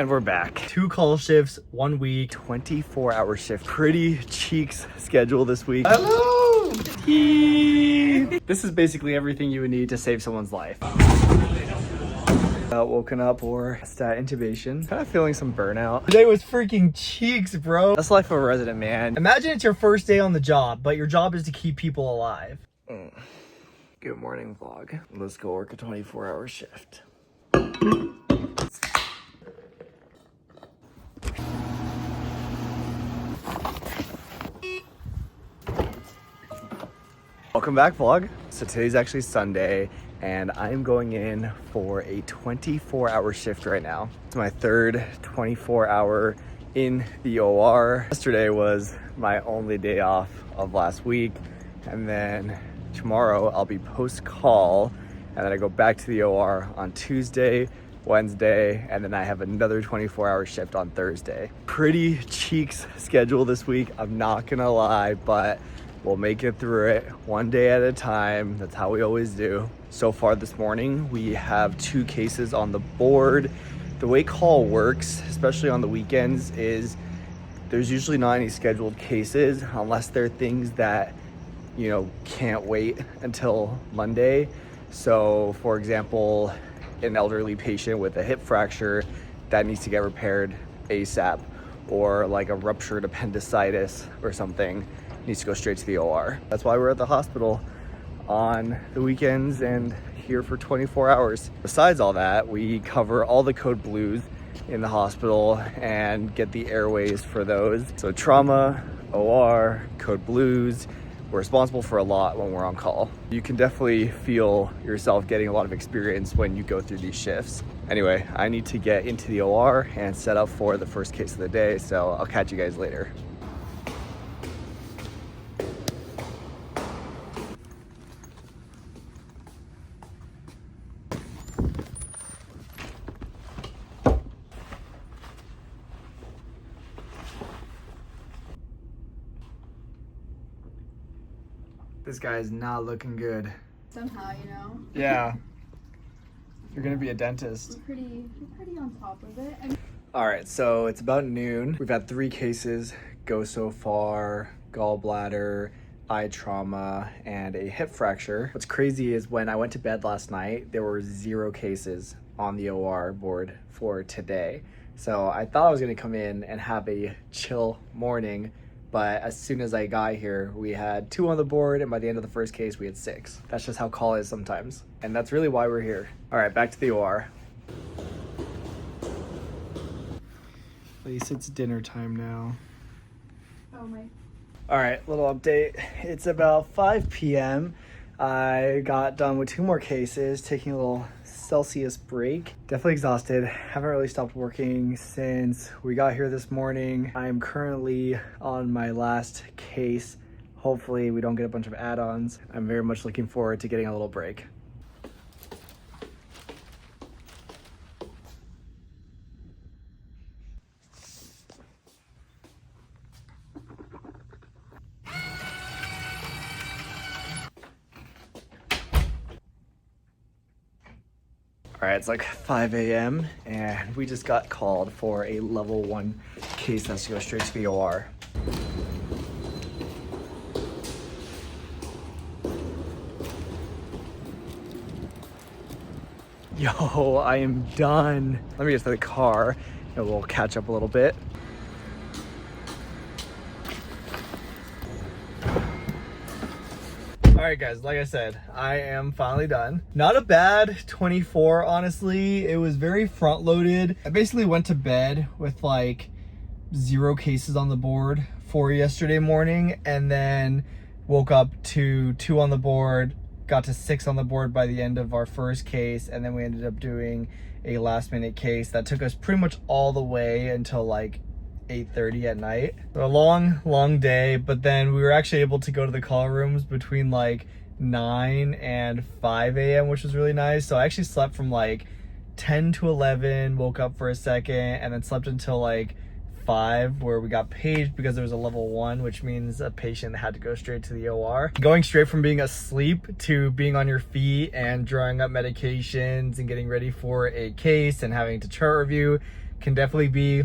And we're back. 2 call shifts, 1 week, 24-hour shift. Pretty cheeks schedule this week. Hello! This is basically everything you would need to save someone's life. Woken up for stat intubation. Kind of feeling some burnout. Today was freaking cheeks, bro. That's the life of a resident, man. Imagine it's your first day on the job, but your job is to keep people alive. Good morning, vlog. Let's go work a 24-hour shift. Welcome back, vlog. So today's actually Sunday and I'm going in for a 24-hour shift right now. It's my third 24-hour in the OR. Yesterday was my only day off of last week, and then tomorrow I'll be post-call, and then I go back to the OR on Tuesday, Wednesday, and then I have another 24-hour shift on Thursday. Pretty cheeks schedule this week, I'm not gonna lie, but we'll make it through it one day at a time. That's how we always do. So far this morning, we have 2 cases on the board. The way call works, especially on the weekends, is there's usually not any scheduled cases unless they're things that, you know, can't wait until Monday. So for example, an elderly patient with a hip fracture that needs to get repaired ASAP, or like a ruptured appendicitis or something needs to go straight to the OR. That's why we're at the hospital on the weekends and here for 24 hours. Besides all that, we cover all the code blues in the hospital and get the airways for those. So trauma, OR, code blues, we're responsible for a lot when we're on call. You can definitely feel yourself getting a lot of experience when you go through these shifts. Anyway, I need to get into the OR and set up for the first case of the day, so I'll catch you guys later. This guy is not looking good. Somehow, you know? Yeah. You're gonna be a dentist. We're pretty on top of it. All right, so it's about noon. We've had 3 cases go so far: gallbladder, eye trauma, and a hip fracture. What's crazy is when I went to bed last night, there were 0 cases on the OR board for today. So I thought I was gonna come in and have a chill morning, but as soon as I got here, we had 2 on the board, and by the end of the first case, we had 6. That's just how call is sometimes. And that's really why we're here. All right, back to the OR. At least it's dinner time now. Oh my. All right, little update. It's about 5 p.m. I got done with 2 more cases, taking a little Celsius break. Definitely exhausted. Haven't really stopped working since we got here this morning. I'm currently on my last case. Hopefully we don't get a bunch of add-ons. I'm very much looking forward to getting a little break. All right, it's like 5 a.m. and we just got called for a level 1 case that's to go straight to the OR. Yo, I am done. Let me get to the car and we'll catch up a little bit. All right guys, like I said, I am finally done. Not a bad 24, honestly. It was very front loaded. I basically went to bed with like 0 cases on the board for yesterday morning, and then woke up to 2 on the board, got to 6 on the board by the end of our first case, and then we ended up doing a last minute case that took us pretty much all the way until like 8:30 at night. A long day, but then we were actually able to go to the call rooms between like 9 and 5 a.m., which was really nice. So I actually slept from like 10 to 11, woke up for a second, and then slept until like 5, where we got paged because there was a level 1, which means a patient had to go straight to the OR. Going straight from being asleep to being on your feet and drawing up medications and getting ready for a case and having to chart review can definitely be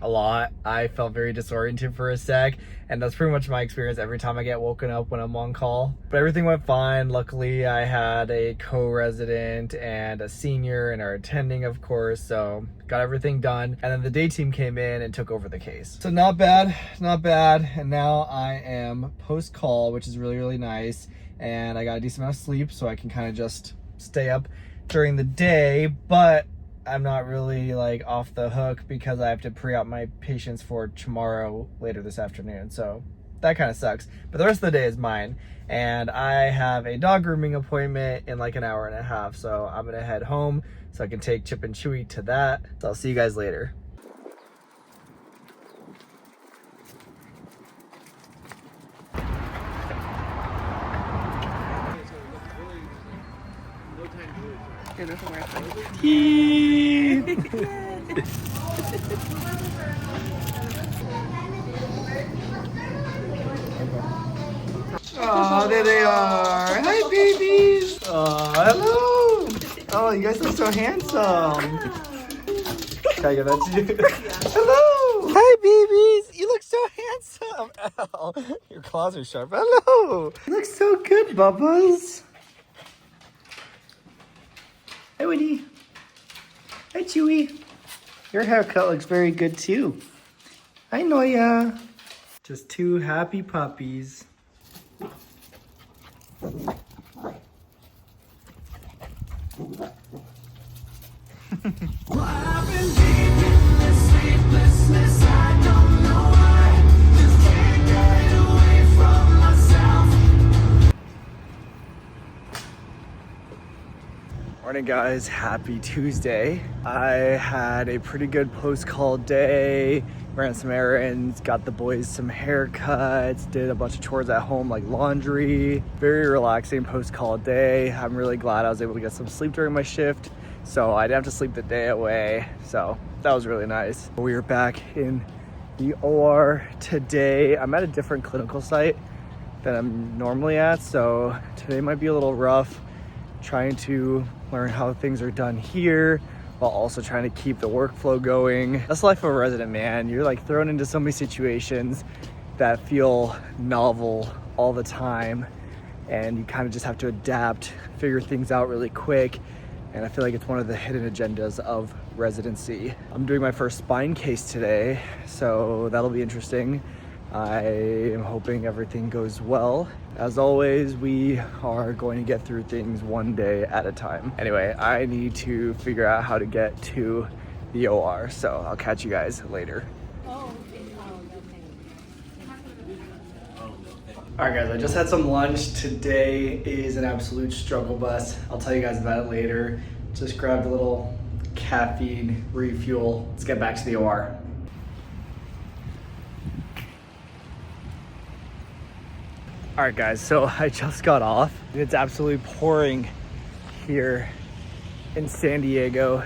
a lot. I felt very disoriented for a sec, and that's pretty much my experience every time I get woken up when I'm on call. But everything went fine. Luckily, I had a co-resident and a senior and our attending, of course, so got everything done. And then the day team came in and took over the case. So not bad, not bad. And now I am post-call, which is really, really nice. And I got a decent amount of sleep, so I can kind of just stay up during the day, but I'm not really like off the hook because I have to pre-op my patients for tomorrow later this afternoon. So that kind of sucks. But the rest of the day is mine. And I have a dog grooming appointment in like an hour and a half. So I'm gonna head home so I can take Chip and Chewy to that. So I'll see you guys later. Oh, there they are. Hi, babies. Oh, hello. Oh, you guys look so handsome. Can I give that to you? Hello. Hi, babies. You look so handsome. Ow. Your claws are sharp. Hello. You look so good, Bubba's. Hi, Winnie. Hi, Chewy. Your haircut looks very good, too. Hi, Noya. Just two happy puppies. Morning guys, happy Tuesday. I had a pretty good post-call day, ran some errands, got the boys some haircuts, did a bunch of chores at home like laundry. Very relaxing post-call day. I'm really glad I was able to get some sleep during my shift, so I didn't have to sleep the day away, so that was really nice. We are back in the OR today. I'm at a different clinical site than I'm normally at, so today might be a little rough trying to learn how things are done here while also trying to keep the workflow going. That's the life of a resident, man. You're like thrown into so many situations that feel novel all the time, and you kind of just have to adapt, figure things out really quick. And I feel like it's one of the hidden agendas of residency. I'm doing my first spine case today, so that'll be interesting. I am hoping everything goes well. As always, we are going to get through things one day at a time. Anyway, I need to figure out how to get to the OR, so I'll catch you guys later. All right guys, I just had some lunch. Today is an absolute struggle bus. I'll tell you guys about it later. Just grabbed a little caffeine refuel. Let's get back to the OR. All right guys, so I just got off. It's absolutely pouring here in San Diego,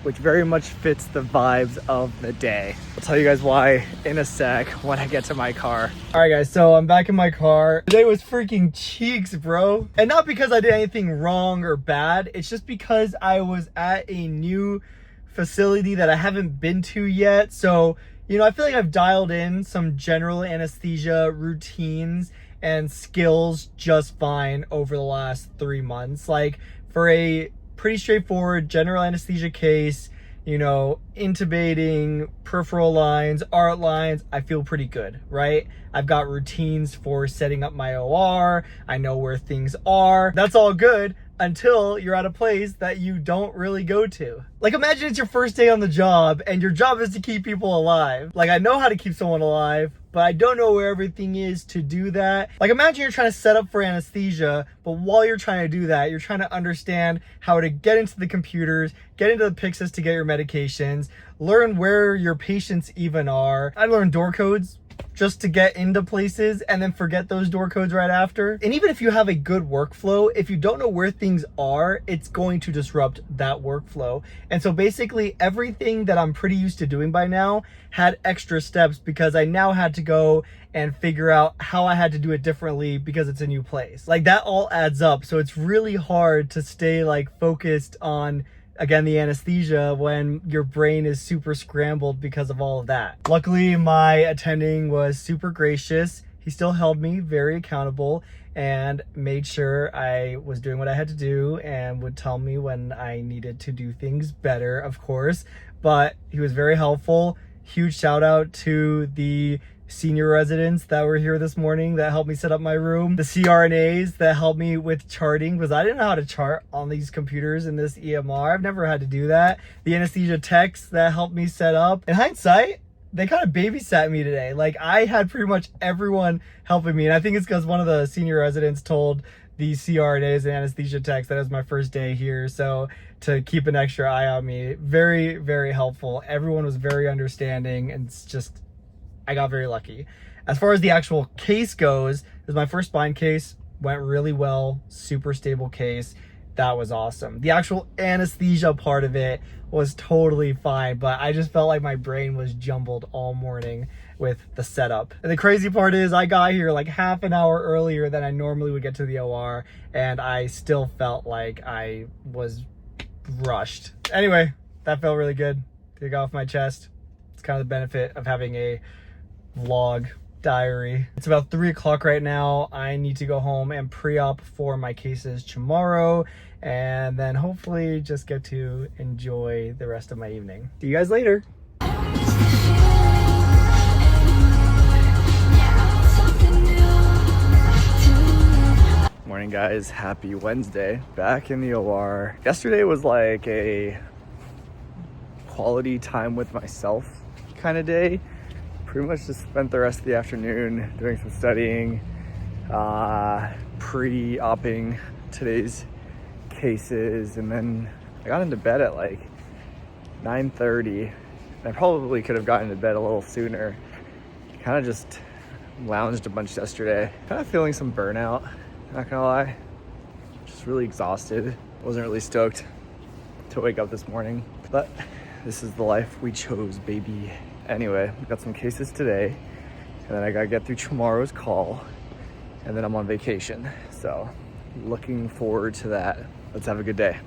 which very much fits the vibes of the day. I'll tell you guys why in a sec when I get to my car. All right guys, so I'm back in my car. Today was freaking cheeks, bro. And not because I did anything wrong or bad, it's just because I was at a new facility that I haven't been to yet. So, you know, I feel like I've dialed in some general anesthesia routines and skills just fine over the last 3 months. Like for a pretty straightforward general anesthesia case, you know, intubating, peripheral lines, art lines, I feel pretty good, right? I've got routines for setting up my OR. I know where things are. That's all good until you're at a place that you don't really go to. Like imagine it's your first day on the job and your job is to keep people alive. Like I know how to keep someone alive, but I don't know where everything is to do that. Like imagine you're trying to set up for anesthesia, but while you're trying to do that, you're trying to understand how to get into the computers, get into the Pyxis to get your medications, learn where your patients even are. I learned door codes just to get into places and then forget those door codes right after. And even if you have a good workflow, if you don't know where things are, it's going to disrupt that workflow. And so basically everything that I'm pretty used to doing by now had extra steps because I now had to go and figure out how I had to do it differently because it's a new place. Like that all adds up. So it's really hard to stay like focused on again, the anesthesia when your brain is super scrambled because of all of that. Luckily, my attending was super gracious. He still held me very accountable and made sure I was doing what I had to do and would tell me when I needed to do things better, of course. But he was very helpful. Huge shout out to the senior residents that were here this morning that helped me set up my room, the CRNAs that helped me with charting because I didn't know how to chart on these computers in this EMR. I've never had to do that. The anesthesia techs that helped me set up. In hindsight, they kind of babysat me today. Like, I had pretty much everyone helping me, and I think it's because one of the senior residents told the CRNAs and anesthesia techs that it was my first day here, so to keep an extra eye on me. Very, very helpful. Everyone was very understanding, and it's just, I got very lucky. As far as the actual case goes, it was my first spine case, went really well, super stable case. That was awesome. The actual anesthesia part of it was totally fine, but I just felt like my brain was jumbled all morning with the setup. And the crazy part is I got here like half an hour earlier than I normally would get to the OR, and I still felt like I was rushed. Anyway, that felt really good to get off my chest. It's kind of the benefit of having a vlog diary. It's about 3 o'clock right now. I need to go home and pre-op for my cases tomorrow, and then hopefully just get to enjoy the rest of my evening. See you guys later. Morning guys, happy Wednesday. Back in the OR. Yesterday was like a quality time with myself kind of day. Pretty much just spent the rest of the afternoon doing some studying, pre-opping today's cases, and then I got into bed at like 9:30. I probably could have gotten to bed a little sooner. Kind of just lounged a bunch yesterday. Kind of feeling some burnout, not gonna lie. Just really exhausted. Wasn't really stoked to wake up this morning, but this is the life we chose, baby. Anyway, got some cases today, and then I gotta get through tomorrow's call, and then I'm on vacation. So looking forward to that. Let's have a good day.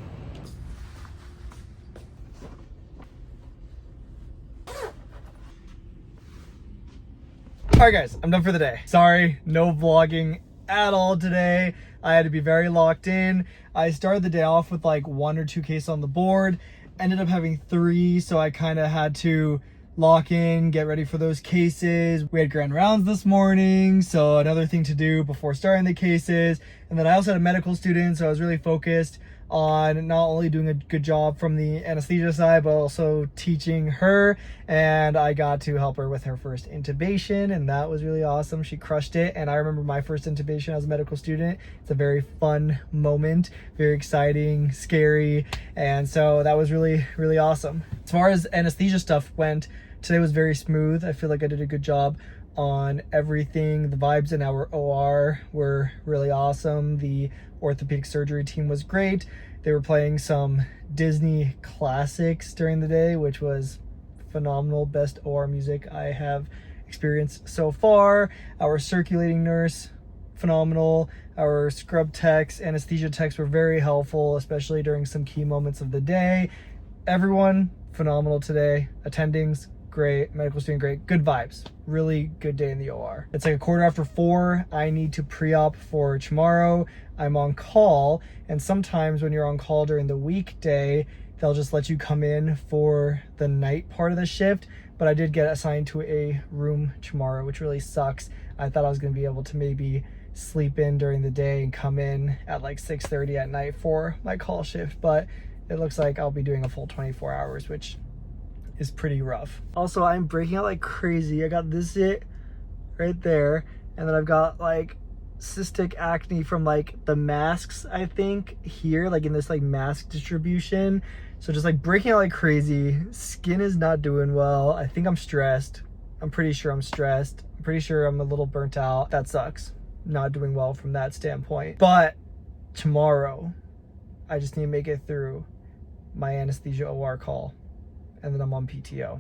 All right guys, I'm done for the day. Sorry, no vlogging at all today. I had to be very locked in. I started the day off with like 1 or 2 cases on the board, ended up having 3, so I kind of had to lock in, get ready for those cases. We had grand rounds this morning, so another thing to do before starting the cases. And then I also had a medical student, so I was really focused on not only doing a good job from the anesthesia side, but also teaching her. And I got to help her with her first intubation, and that was really awesome. She crushed it. And I remember my first intubation as a medical student. It's a very fun moment, very exciting, scary. And so that was really, really awesome. As far as anesthesia stuff went, today was very smooth. I feel like I did a good job on everything. The vibes in our OR were really awesome. The orthopedic surgery team was great. They were playing some Disney classics during the day, which was phenomenal. Best OR music I have experienced so far. Our circulating nurse, phenomenal. Our scrub techs, anesthesia techs were very helpful, especially during some key moments of the day. Everyone, phenomenal today. Attendings, great. Medical student, great. Good vibes. Really good day in the OR. It's like 4:15. I need to pre-op for tomorrow. I'm on call, and sometimes when you're on call during the weekday, they'll just let you come in for the night part of the shift. But I did get assigned to a room tomorrow, which really sucks. I thought I was going to be able to maybe sleep in during the day and come in at like 6:30 at night for my call shift, but it looks like I'll be doing a full 24 hours, which is pretty rough. Also, I'm breaking out like crazy. I got this right there, and then I've got like cystic acne from like the masks, I think, here, like in this like mask distribution. So just like breaking out like crazy. Skin is not doing well. I think I'm stressed. I'm pretty sure I'm stressed. I'm pretty sure I'm a little burnt out. That sucks. Not doing well from that standpoint. But tomorrow, I just need to make it through my anesthesia OR call, and then I'm on PTO.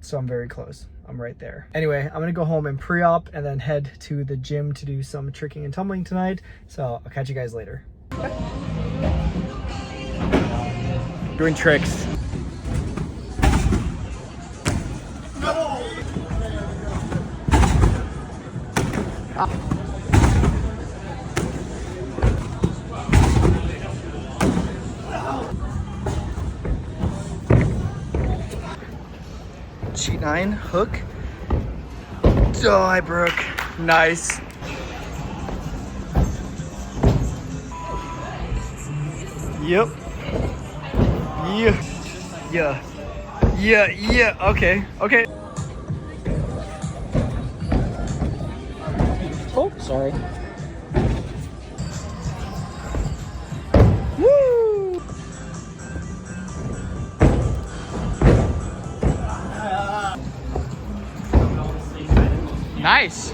So I'm very close. I'm right there. Anyway, I'm gonna go home and pre-op and then head to the gym to do some tricking and tumbling tonight. So I'll catch you guys later. doing tricks. G9 hook. Oh, I broke. Nice. Yep. Yeah. Yeah. Yeah. Yeah. Okay. Okay. Oh, sorry. Woo! Nice.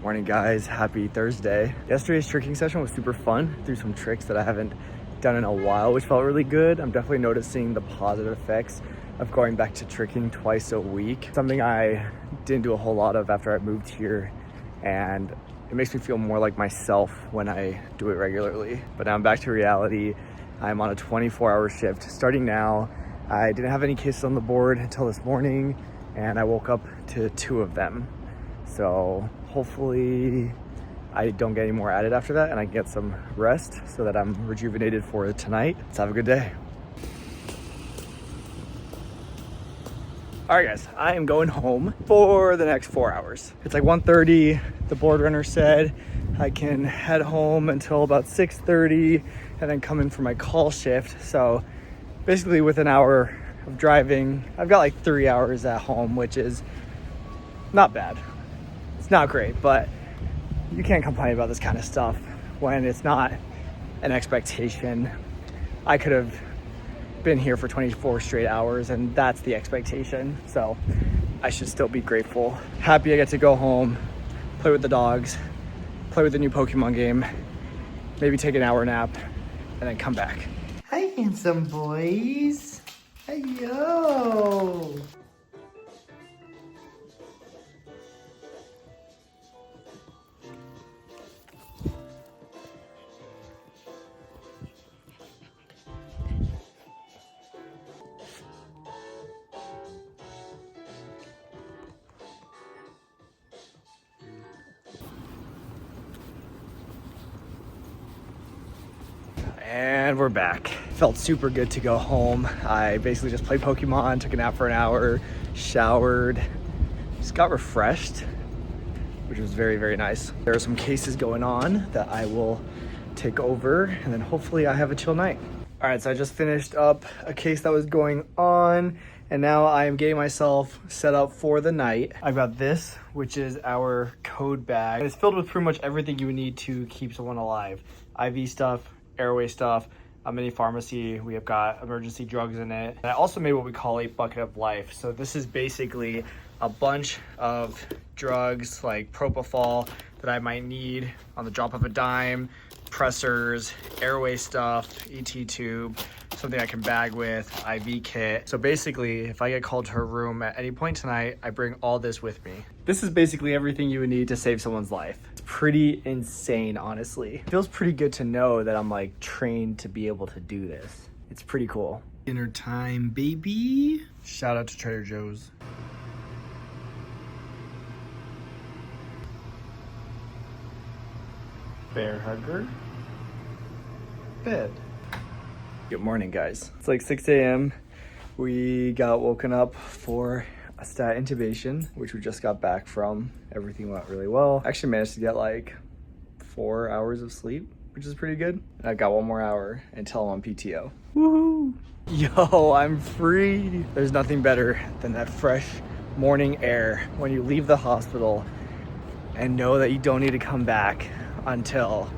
Morning guys, happy Thursday. Yesterday's tricking session was super fun. Threw some tricks that I haven't done in a while, which felt really good. I'm definitely noticing the positive effects of going back to tricking twice a week. Something I didn't do a whole lot of after I moved here, and it makes me feel more like myself when I do it regularly. But now I'm back to reality. I'm on a 24-hour shift starting now. I didn't have any cases on the board until this morning, and I woke up to 2 of them. So hopefully I don't get any more added after that and I can get some rest so that I'm rejuvenated for tonight. Let's have a good day. All right guys, I am going home for the next 4 hours. It's like 1:30. The board runner said I can head home until about 6:30 and then come in for my call shift. So basically with an hour of driving, I've got like 3 hours at home, which is not bad. It's not great, but you can't complain about this kind of stuff when it's not an expectation. I could have been here for 24 straight hours and that's the expectation. So I should still be grateful. Happy I get to go home, play with the dogs, play with the new Pokemon game, maybe take an hour nap and then come back. Hi, handsome boys. Hey-yo. And we're back. Felt super good to go home. I basically just played Pokemon, took a nap for an hour, showered, just got refreshed, which was very, very nice. There are some cases going on that I will take over and then hopefully I have a chill night. All right, so I just finished up a case that was going on and now I am getting myself set up for the night. I've got this, which is our code bag. It's filled with pretty much everything you would need to keep someone alive. IV stuff, airway stuff, a mini pharmacy. We have got emergency drugs in it. And I also made what we call a bucket of life. So this is basically a bunch of drugs like propofol that I might need on the drop of a dime, pressors, airway stuff, ET tube, something I can bag with, IV kit. So basically, if I get called to her room at any point tonight, I bring all this with me. This is basically everything you would need to save someone's life. It's pretty insane, honestly. It feels pretty good to know that I'm like trained to be able to do this. It's pretty cool. Dinner time, baby. Shout out to Trader Joe's. Bear hugger. Bed. Good morning, guys. It's like 6 a.m. We got woken up for a stat intubation, which we just got back from. Everything went really well. Actually managed to get like 4 hours of sleep, which is pretty good. And I got 1 more hour until I'm on PTO. Woohoo! Yo, I'm free. There's nothing better than that fresh morning air when you leave the hospital and know that you don't need to come back until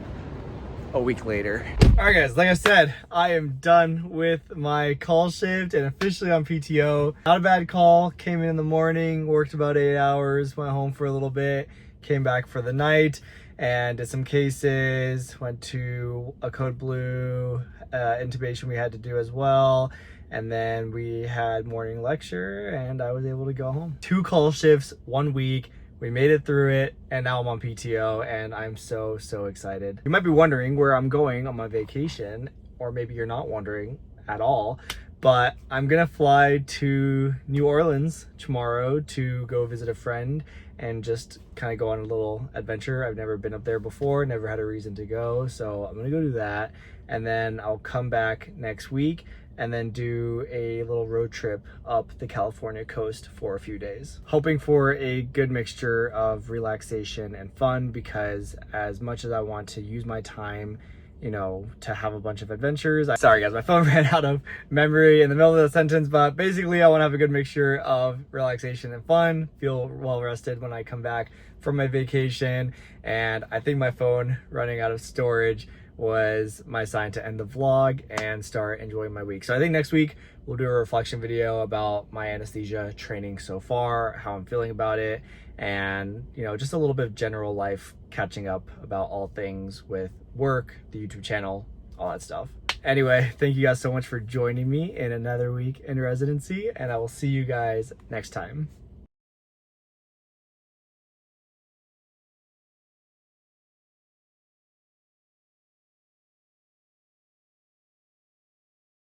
a week later. All right guys, like I said, I am done with my call shift and officially on PTO. Not a bad call. Came in the morning, worked about 8 hours, went home for a little bit, came back for the night and did some cases, went to a code blue intubation we had to do as well, and then we had morning lecture and I was able to go home. 2 call shifts, 1 week. We made it through it, and now I'm on PTO, and I'm so excited. You might be wondering where I'm going on my vacation, or maybe you're not wondering at all, but I'm gonna fly to New Orleans tomorrow to go visit a friend and just kind of go on a little adventure. I've never been up there before, never had a reason to go, so I'm gonna go do that, and then I'll come back next week and then do a little road trip up the California coast for a few days. Hoping for a good mixture of relaxation and fun, because as much as I want to use my time, you know, to have a bunch of adventures. Sorry guys, my phone ran out of memory in the middle of the sentence, but basically I want to have a good mixture of relaxation and fun, feel well rested when I come back from my vacation, and I think my phone running out of storage was my sign to end the vlog and start enjoying my week. So I think next week we'll do a reflection video about my anesthesia training so far, how I'm feeling about it, and you know, just a little bit of general life catching up about all things with work, the YouTube channel, all that stuff. Anyway, thank you guys so much for joining me in another week in residency, and I will see you guys next time.